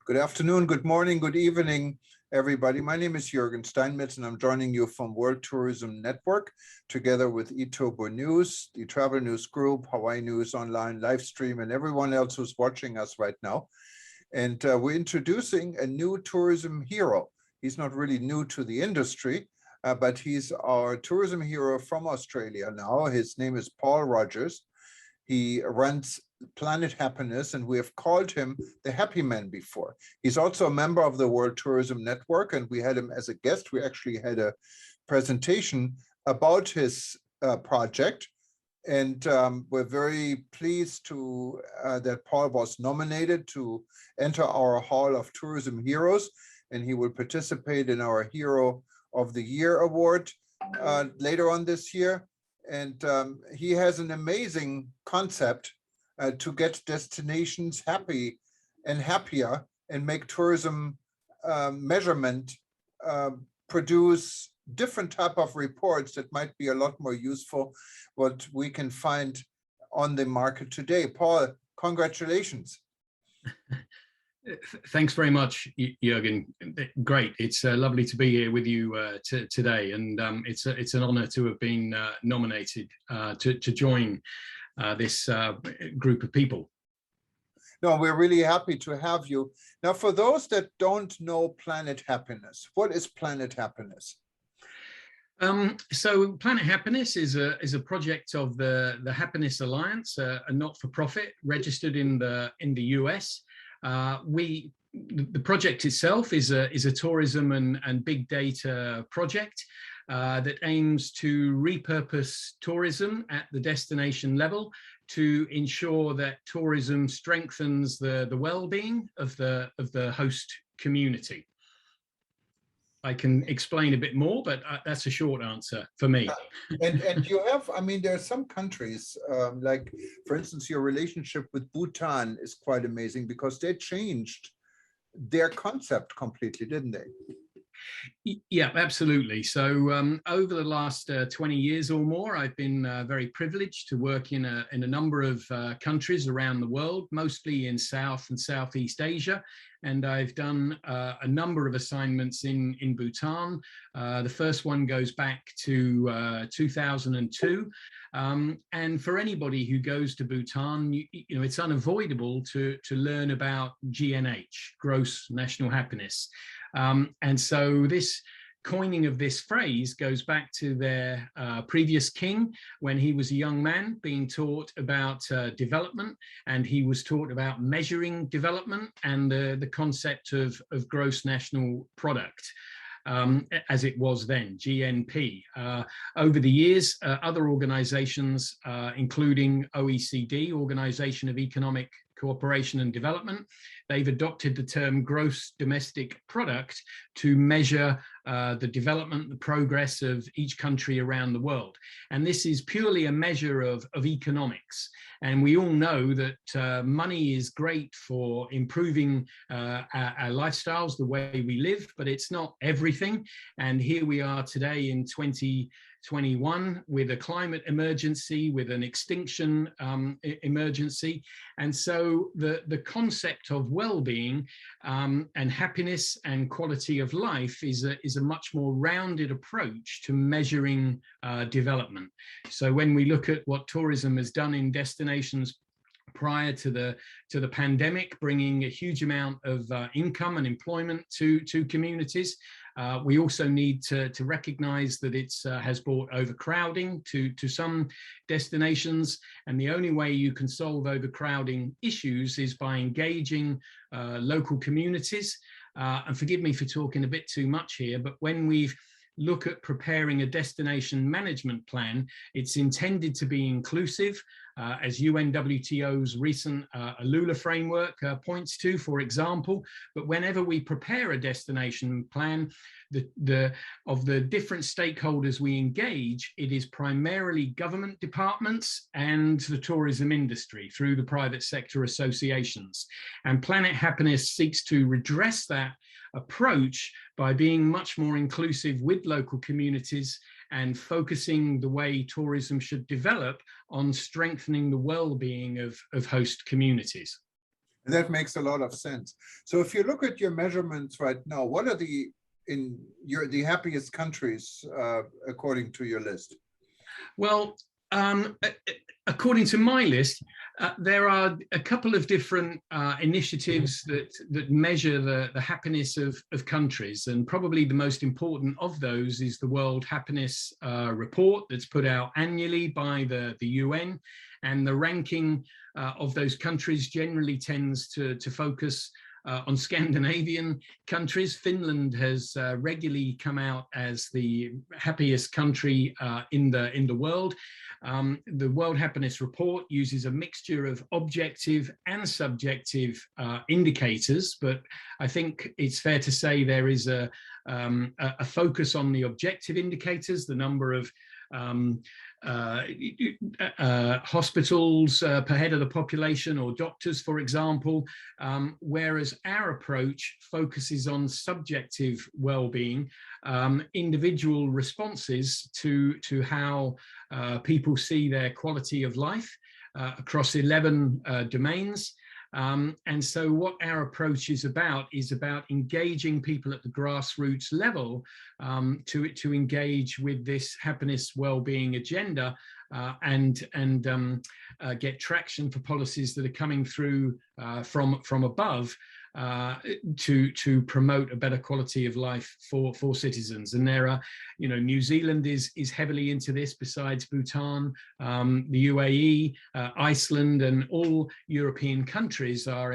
Good afternoon, good morning, good evening, everybody. My name is Jürgen Steinmetz, and I'm joining you from World Tourism Network, together with eTurbo News, the Travel News Group, Hawaii News Online, live stream, and everyone else who's watching us right now. And we're introducing a new tourism hero. He's not really new to the industry, but he's our tourism hero from Australia now. His name is Paul Rogers. He runs Planet Happyness, and we have called him the Happy Man before. He's also a member of the World Tourism Network, and we had him as a guest. We actually had a presentation about his project, and we're very pleased to that Paul was nominated to enter our Hall of Tourism Heroes, and he will participate in our Hero of the Year award later on this year. And he has an amazing concept to get destinations happy and happier and make tourism measurement produce different type of reports that might be a lot more useful what we can find on the market today. Paul, congratulations. Thanks very much, Jürgen. Great. It's lovely to be here with you today, and it's an honor to have been nominated to join this group of people. No, we're really happy to have you. Now, for those that don't know Planet Happyness, what is Planet Happyness? So Planet Happyness is a project of the Happiness Alliance, a not-for-profit registered in the US. The project itself is a tourism and big data project that aims to repurpose tourism at the destination level to ensure that tourism strengthens the well-being of the host community. I can explain a bit more, but that's a short answer for me. And you have, I mean, there are some countries, like, for instance, your relationship with Bhutan is quite amazing because they changed their concept completely, didn't they? Yeah, absolutely. So over the last 20 years or more, I've been very privileged to work in a number of countries around the world, mostly in South and Southeast Asia. And I've done a number of assignments in Bhutan. The first one goes back to 2002. And for anybody who goes to Bhutan, you know, it's unavoidable to learn about GNH, gross national happiness. And so this coining of this phrase goes back to their previous king when he was a young man being taught about development, and he was taught about measuring development and the concept of gross national product. As it was then, GNP. Over the years, other organizations, including OECD, Organization of Economic Cooperation and Development, they've adopted the term gross domestic product to measure the development, the progress of each country around the world. And this is purely a measure of economics. And we all know that money is great for improving our lifestyles, the way we live, but it's not everything. And here we are today in 2021 with a climate emergency, with an extinction emergency. And so the concept of well-being and happiness and quality of life is a much more rounded approach to measuring development. So when we look at what tourism has done in destinations prior to the pandemic, bringing a huge amount of income and employment to communities, we also need to recognize that it has brought overcrowding to some destinations. And the only way you can solve overcrowding issues is by engaging local communities. And forgive me for talking a bit too much here, but when we look at preparing a destination management plan, it's intended to be inclusive, as UNWTO's recent ALULA framework points to, for example. But whenever we prepare a destination plan, of the different stakeholders we engage, it is primarily government departments and the tourism industry through the private sector associations. And Planet Happyness seeks to redress that approach by being much more inclusive with local communities and focusing the way tourism should develop on strengthening the well-being of host communities. And that makes a lot of sense. So if you look at your measurements right now, what are the happiest countries according to your list? Well, according to my list, there are a couple of different initiatives that measure the happiness of countries, and probably the most important of those is the World Happiness Report that's put out annually by the UN, and the ranking of those countries generally tends to focus on Scandinavian countries. Finland has regularly come out as the happiest country in the world. The World Happiness Report uses a mixture of objective and subjective indicators, but I think it's fair to say there is a focus on the objective indicators, the number of hospitals per head of the population, or doctors, for example, whereas our approach focuses on subjective well-being, individual responses to how people see their quality of life across 11 domains. And so what our approach is about engaging people at the grassroots level to engage with this happiness well-being agenda and get traction for policies that are coming through from above to promote a better quality of life for citizens. And there are, New Zealand is heavily into this, besides Bhutan, the UAE, Iceland, and all European countries are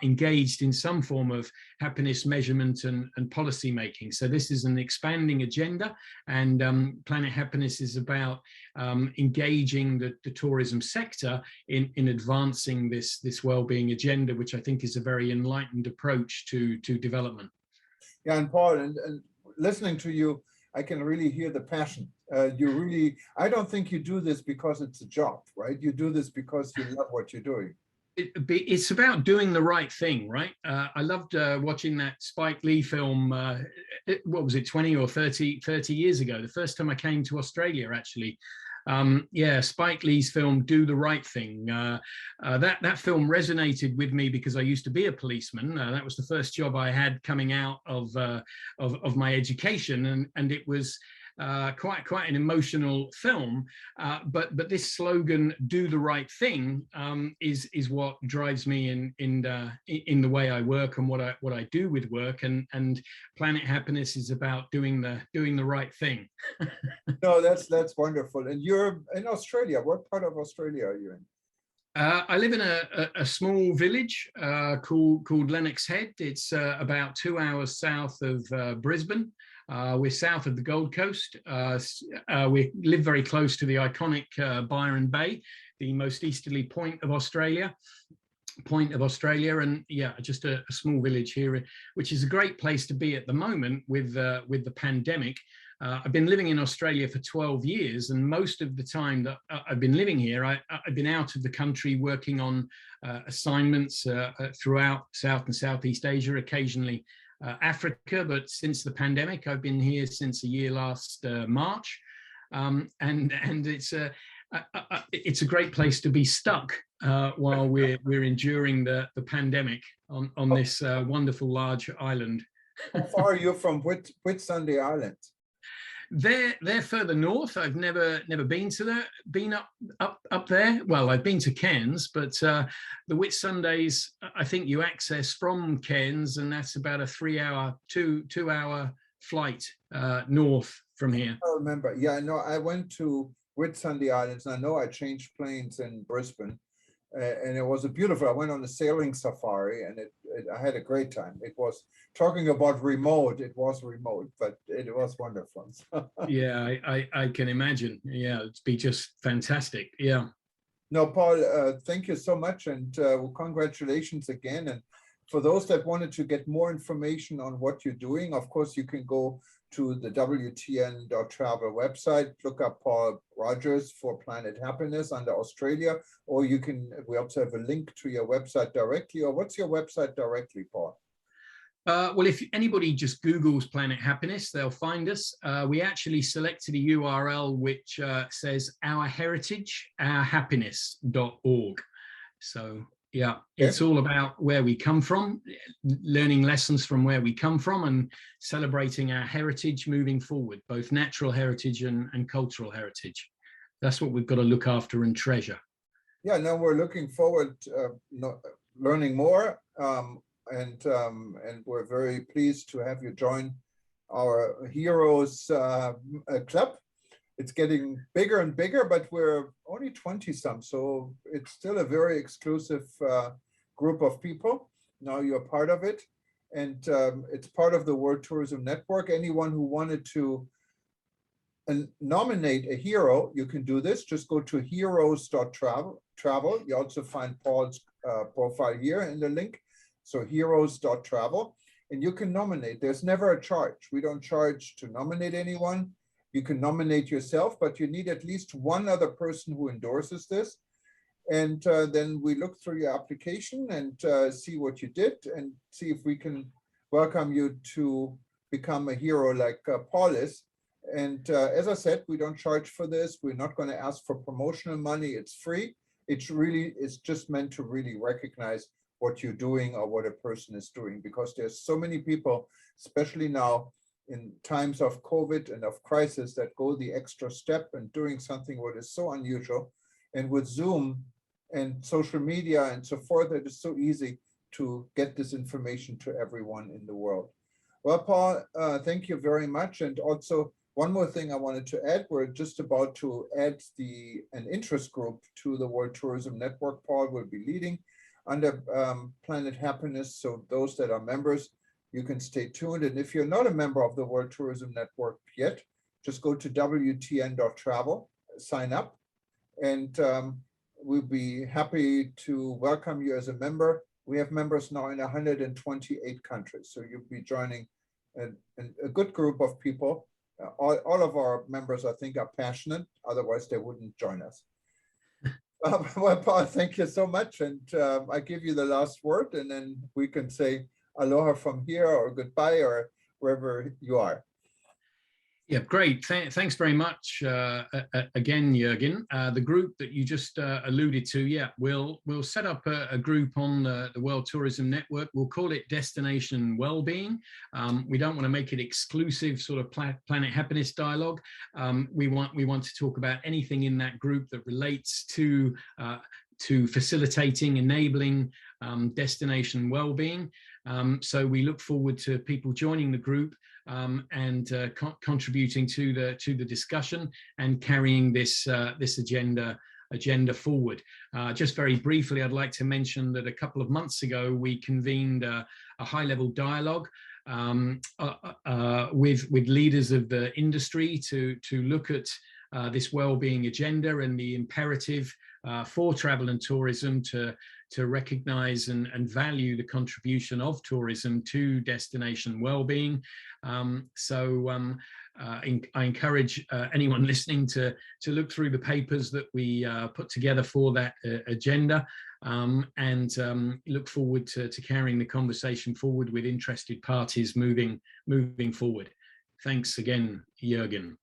engaged in some form of happiness measurement and policy making. So this is an expanding agenda, and Planet Happiness is about engaging the tourism sector in advancing this well-being agenda, which I think is a very enlightened approach to development. Yeah, and Paul, and listening to you, I can really hear the passion. I don't think you do this because it's a job, right? You do this because you love what you're doing. It's about doing the right thing, right? I loved watching that Spike Lee film, what was it, 20 or 30 years ago, the first time I came to Australia, actually. Spike Lee's film, Do the Right Thing. That film resonated with me because I used to be a policeman. That was the first job I had coming out of my education, and it was quite an emotional film, but this slogan, "Do the right thing," is what drives me in the way I work and what I do with work. And Planet Happiness is about doing the right thing. No, that's wonderful. And you're in Australia. What part of Australia are you in? I live in a small village called Lennox Head. It's about 2 hours south of Brisbane. We're south of the Gold Coast. We live very close to the iconic Byron Bay, the most easterly point of Australia. And yeah, just a small village here, which is a great place to be at the moment with the pandemic. I've been living in Australia for 12 years, and most of the time that I've been living here, I've been out of the country working on assignments throughout South and Southeast Asia, occasionally Africa. But since the pandemic, I've been here since the year last March, and it's a great place to be stuck while we're enduring the pandemic on this wonderful large island. How far are you from Whitsunday Island? They're further north. I've never been up there. Well, I've been to Cairns, but the Whitsundays, I think you access from Cairns, and that's about a 2-hour flight north from here. I remember. Yeah, no, I went to Whitsunday Islands. I know I changed planes in Brisbane, and it was beautiful. I went on a sailing safari, and I had a great time. It was, talking about remote, it was remote, but it was wonderful. Yeah, I can imagine. Yeah, it'd be just fantastic. Yeah. No, Paul, thank you so much, and congratulations again. And for those that wanted to get more information on what you're doing, of course, you can go to the WTN.travel website, look up Paul Rogers for Planet Happiness under Australia, or we also have a link to your website directly. Or what's your website directly, Paul? Well, if anybody just Googles Planet Happiness, they'll find us. We actually selected a URL which says Our Heritage, ourhappiness.org. So Yeah, Okay. it's all about where we come from, learning lessons from where we come from, and celebrating our heritage moving forward, both natural heritage and cultural heritage. That's what we've got to look after and treasure. Yeah, no, we're looking forward to learning more, and we're very pleased to have you join our Heroes Club. It's getting bigger and bigger, but we're only 20-some, so it's still a very exclusive group of people. Now you're part of it, and it's part of the World Tourism Network. Anyone who wanted to nominate a hero, you can do this. Just go to heroes.travel. You also find Paul's profile here in the link. So heroes.travel, and you can nominate. There's never a charge. We don't charge to nominate anyone. You can nominate yourself, but you need at least one other person who endorses this. And then we look through your application and see what you did and see if we can welcome you to become a hero like Paul is. And as I said, we don't charge for this. We're not going to ask for promotional money. It's free. It's just meant to really recognize what you're doing or what a person is doing, because there's so many people, especially now in times of COVID and of crisis, that go the extra step and doing something what is so unusual. And with Zoom and social media and so forth, it is so easy to get this information to everyone in the world. Well, Paul, thank you very much. And also, one more thing I wanted to add, we're just about to add an interest group to the World Tourism Network. Paul will be leading under Planet Happyness. So those that are members, you can stay tuned. And if you're not a member of the World Tourism Network yet, just go to wtn.travel, sign up, and we'll be happy to welcome you as a member. We have members now in 128 countries. So you'll be joining a good group of people. All of our members, I think, are passionate. Otherwise, they wouldn't join us. Well, Paul, thank you so much. And I give you the last word, and then we can say aloha from here, or goodbye, or wherever you are. Yeah, great. Thanks very much again, Jürgen. The group that you just alluded to, yeah, we'll set up a group on the World Tourism Network. We'll call it Destination Wellbeing. We don't want to make it exclusive sort of Planet Happiness dialogue. We want to talk about anything in that group that relates to facilitating, enabling destination well-being. So we look forward to people joining the group and contributing to the discussion and carrying this agenda forward. Just very briefly, I'd like to mention that a couple of months ago we convened a high-level dialogue with leaders of the industry to look at this well-being agenda and the imperative for travel and tourism to recognize and value the contribution of tourism to destination well-being. I encourage anyone listening to look through the papers that we put together for that agenda, and look forward to carrying the conversation forward with interested parties moving forward. Thanks again, Jürgen.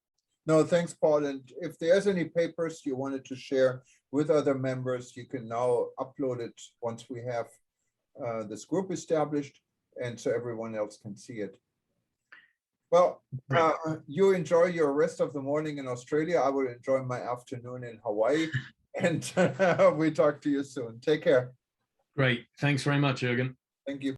No, thanks, Paul. And if there's any papers you wanted to share with other members, you can now upload it once we have this group established, and so everyone else can see it. Well, you enjoy your rest of the morning in Australia. I will enjoy my afternoon in Hawaii, and we talk to you soon. Take care. Great. Thanks very much, Jürgen. Thank you.